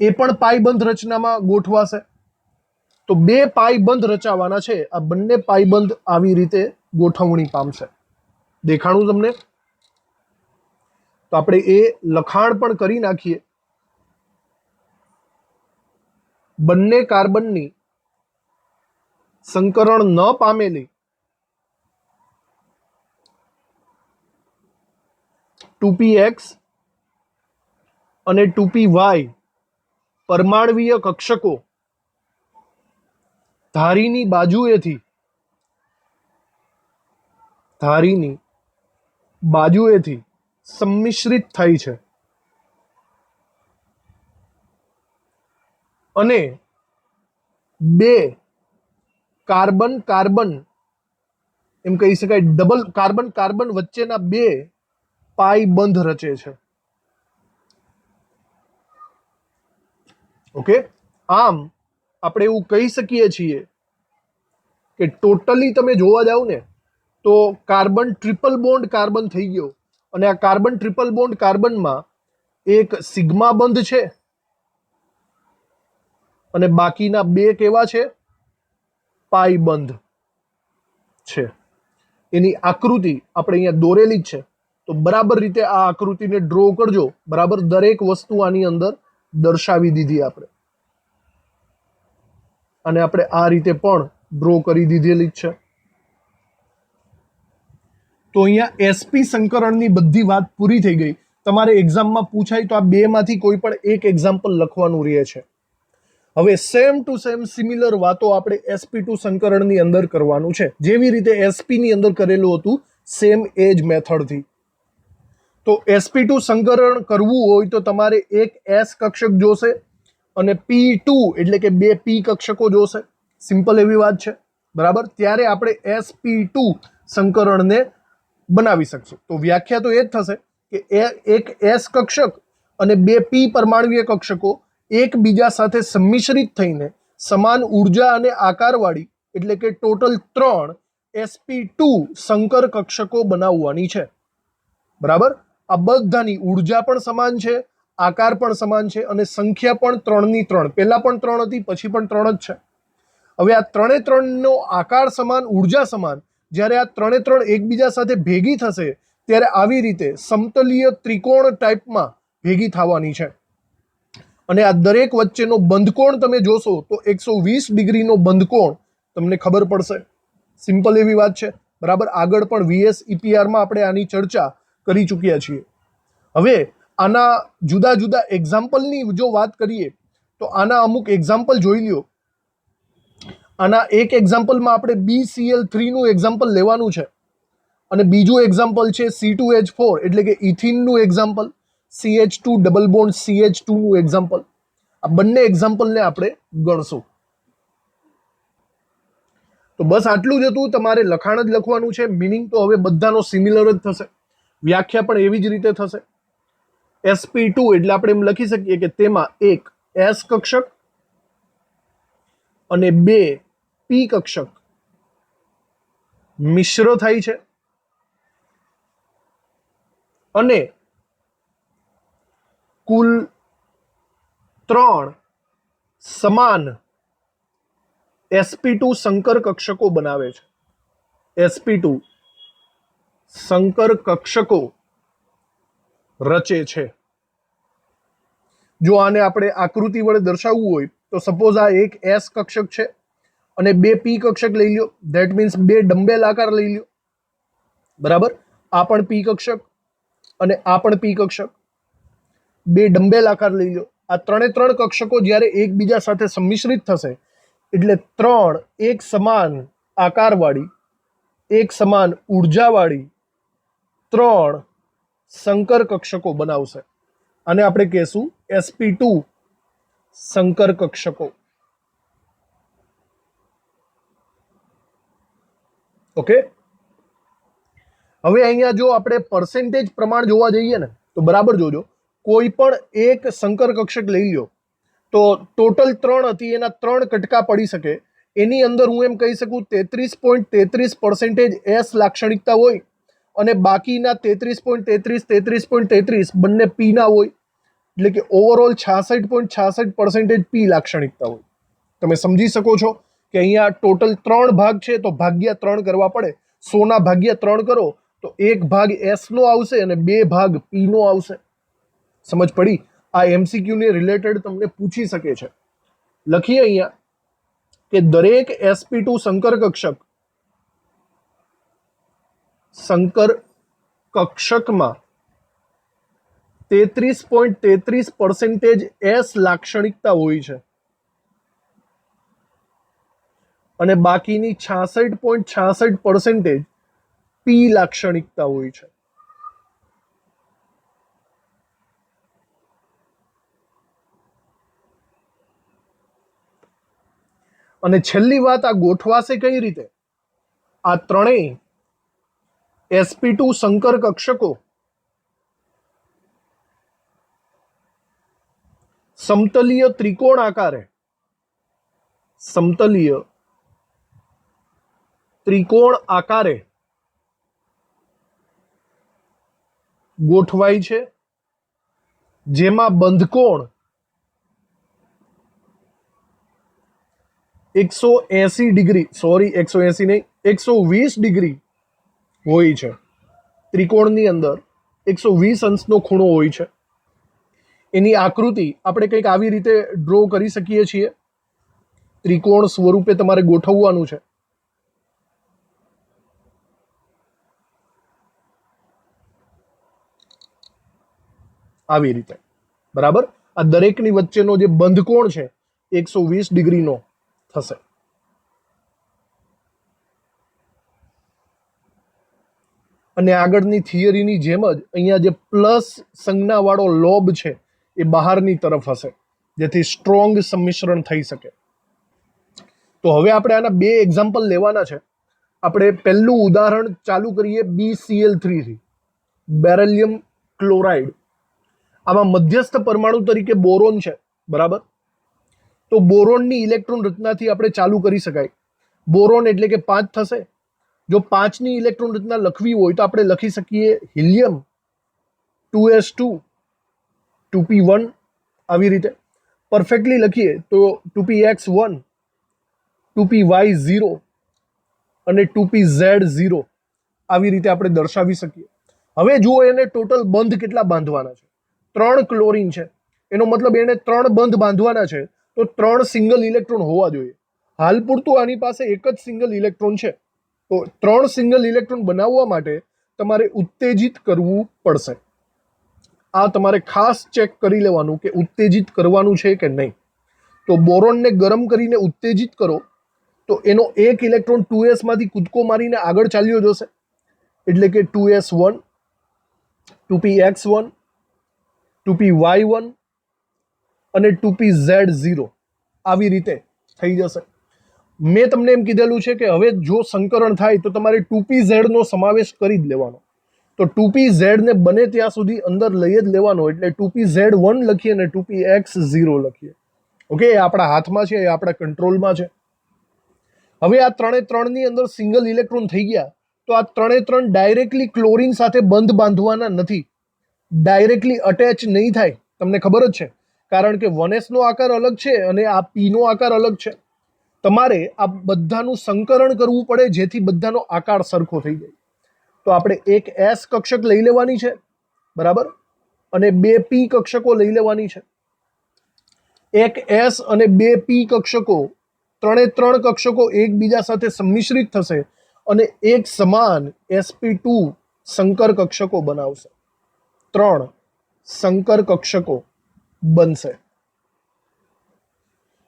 એ પણ પાઈબંધ રચનામાં ગોઠવાશે. તો બે પાઈબંધ રચાવાના છે. આ બંને પાઈબંધ આવી રીતે ગોઠવણી પામશે. દેખાણું તમને? તો આપણે એ લખાણ પણ કરી નાખીએ. બંને કાર્બનની સંકરણ ન પામેલી 2px અને 2py પરમાણવીય કક્ષકો ધારીની બાજુએથી સંમિશ્રિત થાય છે અને બે કાર્બન કાર્બન એમ કહી શકાય ડબલ કાર્બન કાર્બન વચ્ચેના બે પાઈ બંધ રચે છે. ઓકે, આમ આપણે એવું કહી શકીએ છીએ કે ટોટલી તમે જોવા જાવ ને તો કાર્બન ટ્રિપલ બોન્ડ કાર્બન થઈ ગયો. અને આ કાર્બન ટ્રિપલ બોન્ડ કાર્બનમાં એક સિગ્મા બંધ છે અને બાકીના બે કેવા છે? પાઈ બંધ છે. એની આકૃતિ આપણે અહીંયા દોરેલી જ છે. તો બરાબર રીતે આ આકૃતિને ડ્રો કરજો. બરાબર દરેક વસ્તુ આની અંદર દર્શાવી દીધી આપણે, અને આપણે આ રીતે પણ ડ્રો કરી દીધેલી જ છે. તો અહીંયા એસપી સંકરણની બધી વાત પૂરી થઈ ગઈ. તમારે એક્ઝામમાં પૂછાય તો આ બેમાંથી કોઈ પણ એક એક્ઝામ્પલ લખવાનું રહે છે. હવે સેમ ટુ સેમ સિમિલર વાતો આપણે sp2 સંકરણની અંદર કરવાનું છે. જેવી રીતે sp ની અંદર કરેલું હતું સેમ એ જ મેથડથી. તો sp2 સંકરણ કરવું હોય તો તમારે એક s કક્ષક જોશે અને p2 એટલે કે બે p કક્ષકો જોશે. સિમ્પલ એવી વાત છે. બરાબર, ત્યારે આપણે sp2 સંકરણને બનાવી શકશું. તો વ્યાખ્યા તો એ જ થશે કે એક s કક્ષક અને બે p પરમાણવીય કક્ષકો એકબીજા સાથે સંમિશ્રિત થઈને સમાન ઉર્જા અને આકારવાળી એટલે કે ટોટલ 3 sp2 સંકર કક્ષકો બનાવવાની છે. બરાબર, આ બધાની ઉર્જા પણ સમાન છે, આકાર પણ સમાન છે અને સંખ્યા પણ 3 ની 3. પહેલા પણ 3 હતી, પછી પણ 3 જ છે. હવે આ 3 નો આકાર સમાન, ઉર્જા સમાન, જ્યારે આ 3 એકબીજા સાથે ભેગી થશે ત્યારે આવી રીતે સમતલીય ત્રિકોણ ટાઈપમાં ભેગી થવાની છે. અને આ દરેક વચ્ચેનો બંધકોણ તમે જોશો તો 120 ડિગ્રીનો બંધકોણ તમને ખબર પડશે. સિમ્પલ એવી વાત છે. બરાબર, આગળ પણ VS EPRમાં આપણે આની ચર્ચા કરી ચૂક્યા છીએ. હવે આના જુદા જુદા એક્ઝામ્પલની જો વાત કરીએ તો આના અમુક એક્ઝામ્પલ જોઈ લ્યો. આના એક એક્ઝામ્પલમાં આપણે BCl3 નું એક્ઝામ્પલ લેવાનું છે અને બીજું એક્ઝામ્પલ છે C2H4 એટલે કે ઇથિનનું example, CH2 double bond CH2 નું એક્ઝામ્પલ. આ બંને એક્ઝામ્પલને આપણે ગણશું. તો બસ આટલું જ હતું. તમારે લખાણ જ લખવાનું છે. મિનિંગ તો હવે બધાનો સિમિલર જ થશે. વ્યાખ્યા પણ એવી જ રીતે થશે. sp2 એટલે આપણે એમ લખી શકીએ કે તેમાં એક s કક્ષક અને બે p કક્ષક મિશ્ર થાય છે અને કુલ 3 સમાન sp2 સંકર કક્ષકો બનાવે છે. sp2 સંકર કક્ષકો રચે છે. જો આને આપણે આકૃતિ વડે દર્શાવવું હોય તો સપોઝ આ એક s કક્ષક છે અને બે p કક્ષક લઈ લ્યો. ધેટ મીન્સ બે ડંબેલ આકાર લઈ લ્યો. બરાબર, આ પણ p કક્ષક અને આ પણ p કક્ષક. બે ડંબેલ આકાર લઈ લો. આ 3 કક્ષકો જ્યારે એકબીજા સાથે સંમિશ્રિત થશે એટલે 3 એક સમાન આકારવાળી, એક સમાન ઉર્જાવાળી 3 સંકર કક્ષકો બનાવશે. આને આપણે કહેશું sp2 સંકર કક્ષકો. ઓકે, હવે અહીંયા જો આપણે પર્સેન્ટેજ પ્રમાણ જોવા જઈએ ને તો બરાબર જોજો. કોઈ પણ એક સંકર કક્ષક લઈ લો તો ટોટલ 3 હતી એના 3 કટકા પડી શકે. એની અંદર હું એમ કહી શકું 33.33% s લાક્ષણિકતા હોય અને બાકીના 33.33 બંને p ના હોય. એટલે કે ઓવરઓલ 66.66% પી લાક્ષણિકતા હોય. તમે સમજી શકો છો કે અહીંયા ટોટલ 3 ભાગ છે તો ભાગ્યા 3 કરવા પડે. 100 ના ભાગ્યા 3 કરો તો 1 ભાગ એસ નો આવશે અને 2 ભાગ પી નો આવશે. સમજ પડી? આ એમસીક્યુ ને રિલેટેડ તમને પૂછી શકે છે. લખીએ અહીંયા કે દરેક sp2 સંકર કક્ષકમાં 33.33% એસ લાક્ષણિકતા હોય છે અને બાકીની 66.66% પી લાક્ષણિકતા હોય છે. અને છેલ્લી વાત, આ ગોઠવાશે કઈ રીતે? આ ત્રણેય sp2 સંકર કક્ષકો સમતલીય ત્રિકોણ આકારે ગોઠવાય છે, જેમાં બંધકોણ 120 ડિગ્રી હોય છે. ત્રિકોણની અંદર 120 અંશનો ખૂણો હોય છે. એની આકૃતિ આપણે કંઈક આવી રીતે ડ્રો કરી શકીએ છીએ. ત્રિકોણ સ્વરૂપે તમારે ગોઠવવાનું છે. આવી રીતે, બરાબર. આ દરેકની વચ્ચેનો જે બંધકોણ છે 120 ડિગ્રીનો થશે. અને આગળની થિયરીની જેમ જ અહીંયા જે પ્લસ સંજ્ઞાવાળો લોબ છે એ બહારની તરફ હશે, જેથી સ્ટ્રોંગ સંમિશ્રણ થઈ શકે. તો હવે આપણે આના 2 એક્ઝામ્પલ લેવાના છે. આપણે પહેલું ઉદાહરણ ચાલુ કરીએ BCl3 થી, બેરિલિયમ ક્લોરાઇડ. આમાં મધ્યસ્થ પરમાણુ તરીકે બોરોન છે, બરાબર. તો બોરોનની ઇલેક્ટ્રોન રચનાથી આપણે ચાલુ કરી શકાય. બોરોન એટલે કે 5 થશે. જો 5ની ઇલેક્ટ્રોન રચના લખવી હોય તો આપણે લખી શકીએ હિલિયમ 2s2 2p1 આવી રીતે. પરફેક્ટલી લખીએ તો 2px1 2py0 અને 2pz0 આવી રીતે આપણે દર્શાવી શકીએ. હવે જુઓ એને ટોટલ બંધ કેટલા બાંધવાના છે. 3 ક્લોરીન છે, એનો મતલબ એને 3 બંધ બાંધવાના છે, તો 3 સિંગલ ઇલેક્ટ્રોન હોવા જોઈએ. હાલ પૂરતું આની પાસે એક જ સિંગલ ઇલેક્ટ્રોન છે. તો 3 સિંગલ ઇલેક્ટ્રોન બનાવવા માટે તમારે ઉત્તેજિત કરવું પડશે. આ તમારે ખાસ ચેક કરી લેવાનું કે ઉત્તેજિત કરવાનું છે કે નહીં. તો બોરોનને ગરમ કરીને ઉત્તેજિત કરો તો એનો એક ઇલેક્ટ્રોન 2s માંથી કૂદકો મારીને આગળ ચાલ્યો જશે, એટલે કે 2s1 2px1 2py1 અને 2pz0 આવી રીતે થઈ જશે. મેં તમને એમ કીધેલું છે કે હવે જો સંકરણ થાય તો તમારે 2pz નો સમાવેશ કરી જ લેવાનો. તો 2pz ને બને ત્યાં સુધી અંદર લઈ જ લેવાનો, એટલે 2pz1 લખીએ અને 2px0 લખીએ. ઓકે, એ આપણા હાથમાં છે, એ આપણા કંટ્રોલમાં છે. હવે આ 3 ની અંદર સિંગલ ઇલેક્ટ્રોન થઈ ગયા, તો આ 3 ડાયરેક્ટલી ક્લોરીન સાથે બંધ બાંધવાના નથી, ડાયરેક્ટલી અટેચ નહીં થાય. તમને ખબર જ છે, કારણ કે 1s નો આકાર અલગ છે અને આ p નો આકાર અલગ છે. તમારે આ બધાનું સંકરણ કરવું પડે જેથી બધાનો આકાર સરખો થઈ જાય. તો આપણે એક s કક્ષક લઈ લેવાની છે, બરાબર, અને 2 p કક્ષકો લઈ લેવાની છે. એક s અને 2 p કક્ષકો, 3 કક્ષકો એકબીજા સાથે સંમિશ્રિત થશે અને એક સમાન sp2 સંકર કક્ષકો બનાવશે. 3 સંકર કક્ષકો બનશે.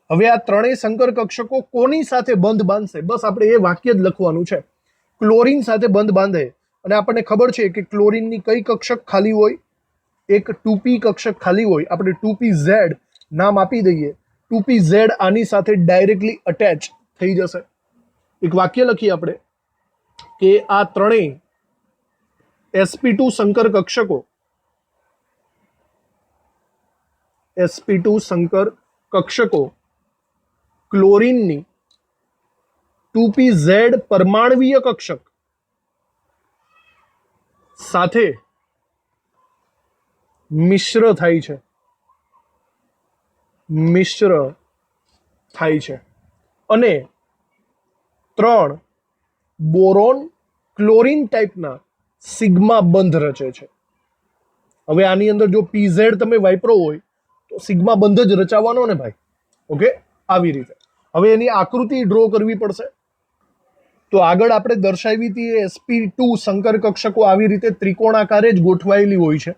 હવે આ 3 સંકર કક્ષકો કોની સાથે બંધ બાંધશે? બસ આપણે એ વાક્ય જ લખવાનું છે. ક્લોરીન સાથે બંધ બાંધે. અને આપણને ખબર છે કે ક્લોરીનની કઈ કક્ષક ખાલી હોય? એક 2p કક્ષક ખાલી હોય. આપણે 2pz નામ આપી દઈએ. 2pz આની સાથે ડાયરેક્ટલી અટેચ થઈ જશે. એક વાક્ય લખીએ આપણે કે આ 3 sp2 સંકર કક્ષકો ક્લોરીનની 2pz પરમાણવીય કક્ષક સાથે મિશ્ર થાય છે. મિશ્ર થાય છે અને 3 બોરોન ક્લોરીન ટાઈપના સિગ્મા બંધ રચે છે. હવે આની અંદર જો પીઝેડ તમે વાપરો હોય તો સિગ્મા બંધ જ રચાવાનો ને ભાઈ. ઓકે, આવી રીતે. હવે એની આકૃતિ ડ્રો કરવી પડશે. તો આગળ આપણે દર્શાવી હતી sp2 સંકર કક્ષકો આવી રીતે ત્રિકોણાકારે જ ગોઠવાયેલી હોય છે.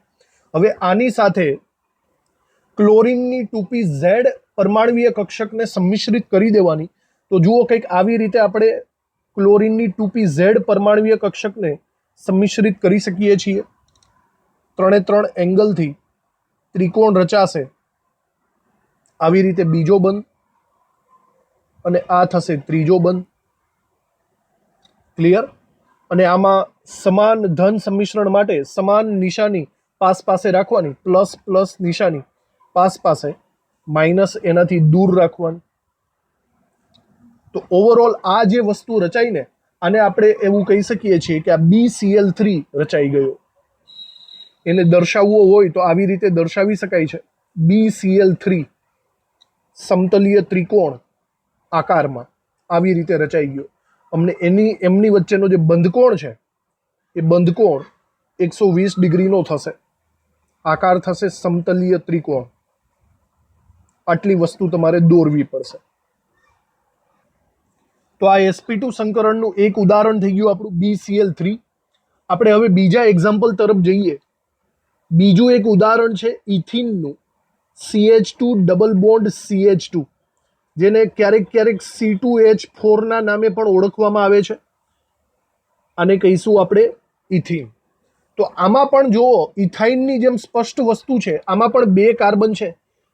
હવે આની સાથે ક્લોરીનની 2pz પરમાણવીય કક્ષકને સંમિશ્રિત કરી દેવાની. તો જુઓ કંઈક આવી રીતે આપણે ક્લોરીનની 2pz પરમાણવીય કક્ષકને સંમિશ્રિત કરી શકીએ છીએ. 3 એંગલથી ત્રિકોણ રચાશે. આવી રીતે બીજો બંધ અને આ થશે ત્રીજો બંધ. ક્લિયર? અને આમાં સમાન ધન સંમિશ્રણ માટે સમાન નિશાની પાસે રાખવાની, પ્લસ પ્લસ નિશાની પાસે, માઇનસ એનાથી દૂર રાખવાની. તો ઓવરઓલ આ જે વસ્તુ રચાઈને આને આપણે એવું કહી શકીએ છીએ કે આ BCl3 રચાઈ ગયો. એને દર્શાવવો હોય તો આવી રીતે દર્શાવી શકાય છે. BCl3 સમતલીય ત્રિકોણ આકારમાં આવી રીતે રચાઈ ગયો. અમને એમની વચ્ચેનો જે બંધકોણ છે એ બંધકોણ 120 ડિગ્રીનો થશે. આકાર થશે સમતલીય ત્રિકોણ. આટલી વસ્તુ તમારે દોરવી પડશે. તો આ sp2 સંકરણનું એક ઉદાહરણ થઈ ગયું આપણું BCl3. આપણે હવે બીજા એક્ઝામ્પલ તરફ જઈએ. બીજું એક ઉદાહરણ છે ઇથિનનું, CH2 ડબલ બોન્ડ CH2, જેને ક્યારેક C2H4 ના નામે પણ ઓળખવામાં આવે છે. આને કહીશું આપણે ઇથિન. તો આમાં પણ જુઓ, ઇથાઇનની જેમ સ્પષ્ટ વસ્તુ છે. આમાં પણ 2 કાર્બન છે.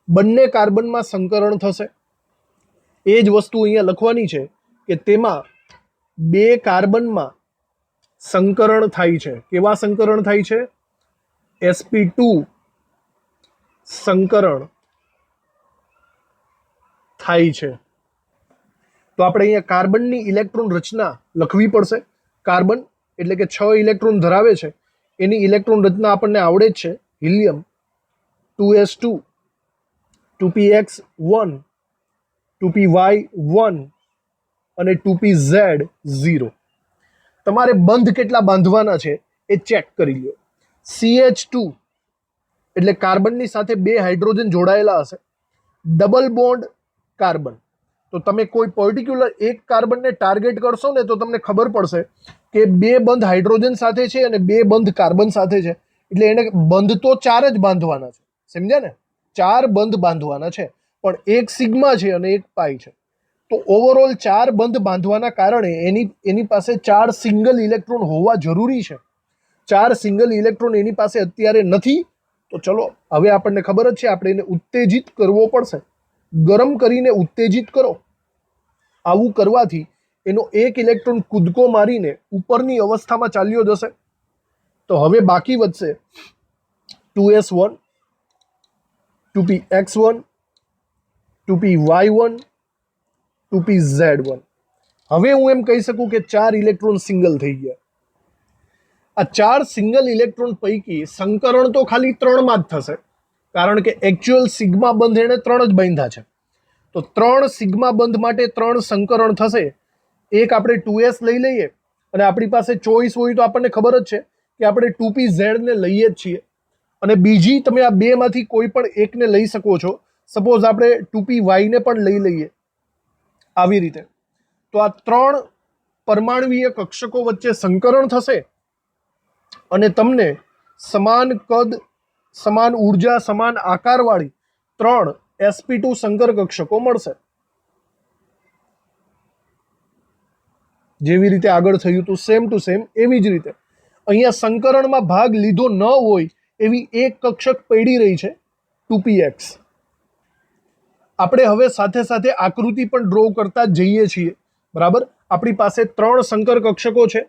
બંને કાર્બનમાં સંકરણ થશે. એ જ વસ્તુ અહીંયા લખવાની છે કે તેમાં 2 કાર્બનમાં સંકરણ થાય છે. કેવા સંકરણ થાય છે? sp2 સંકરણ થાય છે. તો આપણે અહીંયા કાર્બનની ઇલેક્ટ્રોન રચના લખવી પડશે. કાર્બન એટલે કે 6 ઇલેક્ટ્રોન ધરાવે છે. એની ઇલેક્ટ્રોન રચના આપણને આવડે જ છે. હિલિયમ 2s2, 2px1, 2py1 અને 2pz0. તમારે બંધ કેટલા બાંધવાના છે એ ચેક કરી લો. CH2 એટલે કાર્બનની સાથે 2 હાઇડ્રોજન જોડાયેલા હશે. Double bond carbon. તો તમે કોઈ પર્ટિક્યુલર એક કાર્બનને ટાર્ગેટ કરશો ને તો તમને ખબર પડશે કે 2 બંધ હાઇડ્રોજન સાથે છે અને 2 બંધ કાર્બન સાથે છે. એટલે એને બંધ તો 4 જ બાંધવાના છે. સમજ્યા ને? 4 બંધ બાંધવાના છે, પણ એક સિગ્મા છે અને એક પાઈ છે. તો ઓવરઓલ 4 બંધ બાંધવાના કારણે એની પાસે 4 સિંગલ ઇલેક્ટ્રોન હોવા જરૂરી છે. 4 સિંગલ ઇલેક્ટ્રોન એની પાસે અત્યારે નથી. તો ચલો, હવે આપણને ખબર જ છે, આપણે એને ઉત્તેજિત કરવો પડશે. ગરમ કરીને ઉત્તેજિત કરો. આવું કરવાથી એનો એક ઇલેક્ટ્રોન કૂદકો મારીને ઉપરની અવસ્થામાં ચાલ્યો જશે. તો હવે બાકી વધશે 2s1, 2px1, 2py1, 2pz1. હવે હું એમ કહી શકું કે 4 ઇલેક્ટ્રોન સિંગલ થઈ ગયા. આ 4 સિંગલ ઇલેક્ટ્રોન પૈકી સંકરણ તો ખાલી 3 માં જ થશે, કારણ કે એકચ્યુઅલ સિગ્મા બંધ એને 3 જ બાંધ્યા છે. તો 3 સિગ્મા બંધ માટે 3 સંકરણ થશે. એક આપણે 2s લઈ લઈએ અને આપણી પાસે ચોઈસ હોય તો આપણને ખબર જ છે કે આપણે 2pz ને લઈએ જ છીએ. અને બીજી તમે આ 2 માંથી કોઈ પણ એકને લઈ શકો છો. સપોઝ આપણે 2py ને પણ લઈ લઈએ આવી રીતે. તો આ 3 પરમાણવીય કક્ષકો વચ્ચે સંકરણ થશે અને તમને સમાન કદ, સમાન ઉર્જા, સમાન આકારવાળી 3 sp2 સંકર કક્ષકો મળશે. જેવી રીતે આગળ થયું હતું સેમ ટુ સેમ એવી જ રીતે અહીંયા સંકરણમાં ભાગ લીધો ન હોય એવી એક કક્ષક પડી રહી છે 2px. આપણે હવે સાથે સાથે આકૃતિ પણ ડ્રો કરતા જઈએ છીએ. બરાબર? આપણી પાસે 3 સંકર કક્ષકો છે.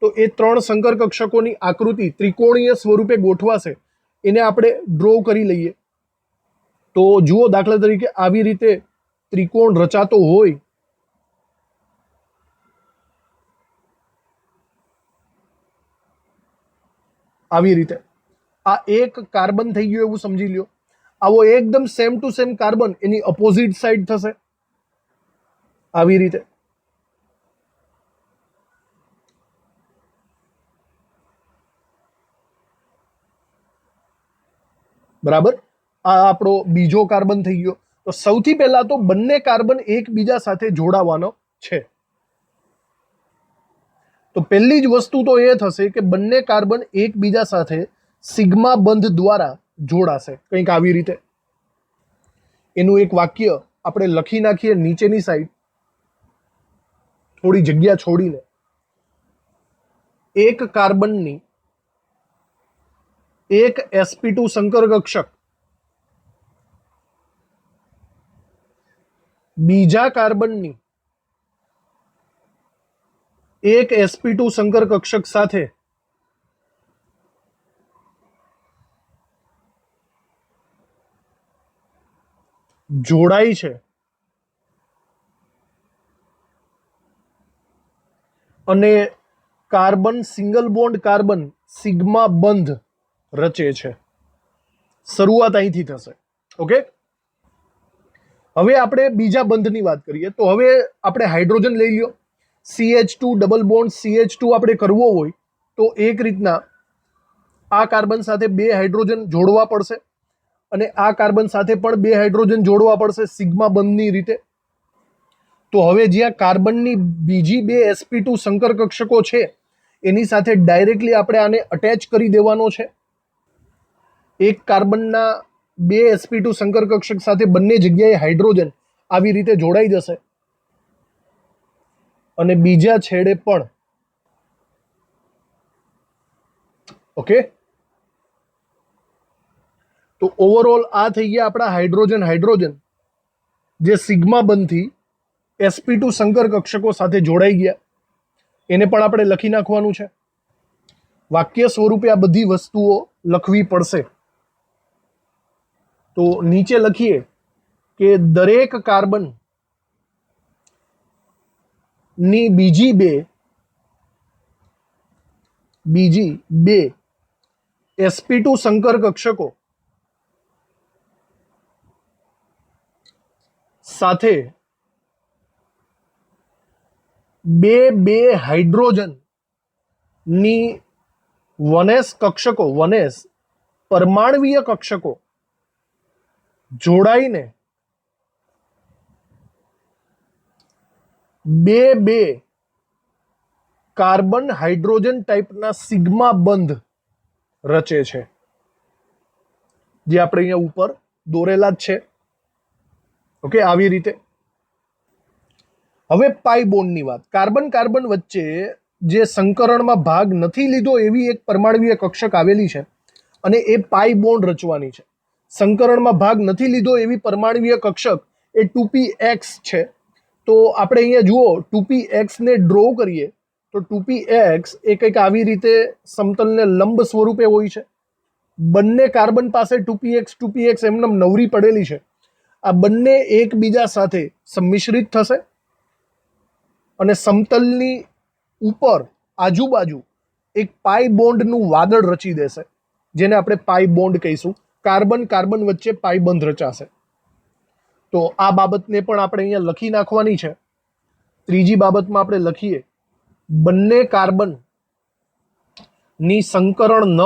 તો એ 3 સંકર કક્ષકોની આકૃતિ ત્રિકોણીય સ્વરૂપે ગોઠવાશે. એને આપણે ડ્રો કરી લઈએ. તો જુઓ, દાખલા તરીકે આવી રીતે ત્રિકોણ રચાતો હોય. આવી રીતે આ એક કાર્બન થઈ ગયું એવું સમજી લ્યો. આવો એકદમ સેમ ટુ સેમ કાર્બન એની ઓપોઝિટ સાઈડ થશે, આવી રીતે. બરાબર. આ આપણો બીજો કાર્બન થઈ ગયો. તો સૌથી પહેલા તો બંને કાર્બન એકબીજા સાથે જોડાવાનો છે. તો પહેલી જ વસ્તુ તો એ થશે કે બંને કાર્બન એકબીજા સાથે સિગ્મા બંધ દ્વારા જોડાશે, કંઈક આવી રીતે. એનું એક વાક્ય આપણે લખી નાખીએ નીચેની સાઈડ, થોડી જગ્યા છોડીને. એક કાર્બનની એક sp2 સંકર કક્ષક બીજા કાર્બનની એક sp2 સંકર કક્ષક સાથે જોડાઈ છે અને carbon single bond carbon sigma બંધ રચે છે. શરૂઆત અહીંથી થશે. ઓકે, હવે આપણે બીજા બંધની વાત કરીએ. તો હવે આપણે હાઇડ્રોજન લઈ લ્યો. CH2 ડબલ બોન્ડ CH2 આપણે કરવો હોય તો એક રીતના આ કાર્બન સાથે બે હાઇડ્રોજન જોડવા પડશે અને આ કાર્બન સાથે પણ બે હાઇડ્રોજન જોડવા પડશે સિગ્મા બંધની રીતે. તો હવે જ્યાં કાર્બનની બીજી બે sp2 સંકર કક્ષકો છે એની સાથે ડાયરેક્ટલી આપણે આને અટેચ કરી દેવાનો છે. એક કાર્બનના બે sp2 સંકર કક્ષક સાથે બંને જગ્યાએ હાઇડ્રોજન આવી રીતે જોડાઈ જશે અને બીજા છેડે પણ. ઓકે, તો ઓવરઓલ આ થઈ ગયા આપણા હાઇડ્રોજન હાઇડ્રોજન જે સિગ્મા બંધથી sp2 સંકર કક્ષકો સાથે જોડાઈ ગયા. એને પણ આપણે લખી નાખવાનું છે. વાક્ય સ્વરૂપે આ બધી વસ્તુઓ લખવી પડશે. તો નીચે લખીએ કે દરેક કાર્બન ની બીજી બે sp2 સંકર કક્ષકો સાથે બે હાઇડ્રોજન ની 1s કક્ષકો 1s પરમાણવીય કક્ષકો જોડાઈને બે કાર્બન હાઇડ્રોજન ટાઈપના સિગ્મા બંધ રચે છે, જે આપણે અહીંયા ઉપર દોરેલા જ છે. ઓકે, આવી રીતે. હવે પાઈ બોન્ડની વાત. કાર્બન કાર્બન વચ્ચે જે સંકરણમાં ભાગ નથી લીધો એવી એક પરમાણવીય કક્ષક આવેલી છે અને એ પાઈ બોન્ડ રચવાની છે. સંકરણમાં ભાગ નથી લીધો એવી પરમાણવીય કક્ષક એ 2px છે. તો આપણે અહીંયા જુઓ 2px ને ડ્રો કરીએ તો 2px એ કંઈક આવી રીતે સમતલને લંબ સ્વરૂપે હોય છે. બંને કાર્બન પાસે 2px એમને નવરી પડેલી છે. આ બંને એકબીજા સાથે સંમિશ્રિત થશે અને સમતલની ઉપર આજુબાજુ એક પાઈ બોન્ડનું વાદળ રચી દેશે, જેને આપણે પાઈ બોન્ડ કહીશું. કાર્બન કાર્બન વચ્ચે પાઈ બંધ રચાશે. તો આ બાબતને પણ આપણે અહીંયા લખી નાખવાની છે. ત્રીજી બાબતમાં આપણે લખીએ બંને કાર્બન ની સંકરણ ન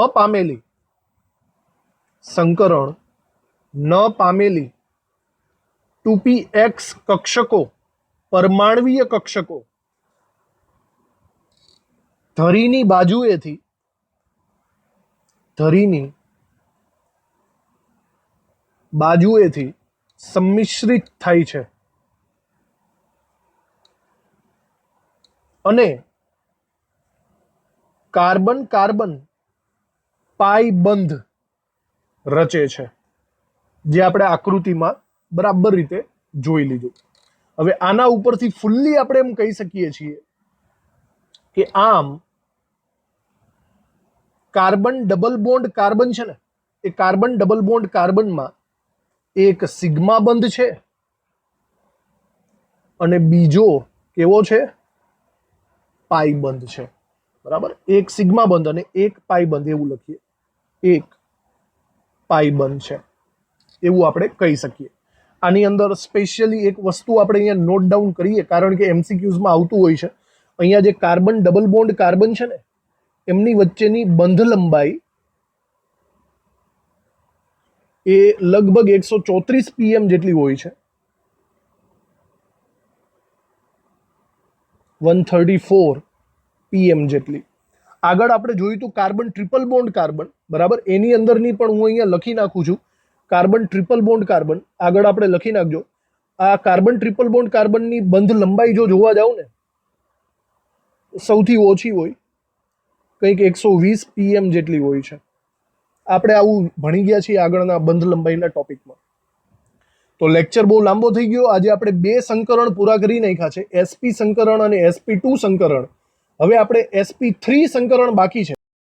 પામેલી 2px કક્ષકો પરમાણવીય કક્ષકો ધરીની બાજુએથી સંમિશ્રિત થાય છે અને કાર્બન કાર્બન પાઈ બંધ રચે છે, જે આપણે આકૃતિમાં બરાબર રીતે જોઈ લીધું. હવે આના ઉપરથી ફૂલ્લી આપણે એમ કહી શકીએ છીએ કે આમ કાર્બન ડબલ બોન્ડ કાર્બન છે ને, એ કાર્બન ડબલ બોન્ડ કાર્બનમાં એક સિગ્મા બંધ છે અને બીજો કેવો છે? પાઈ બંધ છે. બરાબર, એક સિગ્મા બંધ અને એક પાઈ બંધ એવું લખીએ. એક પાઈ બંધ છે. એવું આપણે કહી શકીએ. આની અંદર સ્પેશિયલી એક વસ્તુ આપણે અહીંયા નોટ ડાઉન કરીએ, કારણ કે એમસીક્યુઝમાં આવતું હોય છે. અહીંયા જે કાર્બન ડબલ બોન્ડ કાર્બન છે ને, એમની વચ્ચેની બંધ લંબાઈ એ લગભગ 134 pm જેટલી હોય છે. 134 pm જેટલી. આગળ આપણે જોયું તો કાર્બન ટ્રિપલ બોન્ડ કાર્બન, બરાબર, એની અંદરની પણ હું અહીંયા લખી નાખું છું. કાર્બન ટ્રિપલ બોન્ડ કાર્બન આગળ આપણે લખી નાખજો. આ કાર્બન ટ્રિપલ બોન્ડ કાર્બનની બંધ લંબાઈ જો જોવા જાવ ને, સૌથી ઓછી હોય, કંઈક 120 pm જેટલી હોય છે. આપણે આવું ભણી ગયા છીએ આગળના બંધ લંબાઈના ટોપિકમાં. તો લેક્ચર બહુ લાંબો થઈ ગયો. આજે આપણે 2 સંકરણ પૂરા કરી નાખ્યા છે, SP સંકરણ અને SP2 સંકરણ. હવે આપણે SP3 સંકરણ બાકી છે.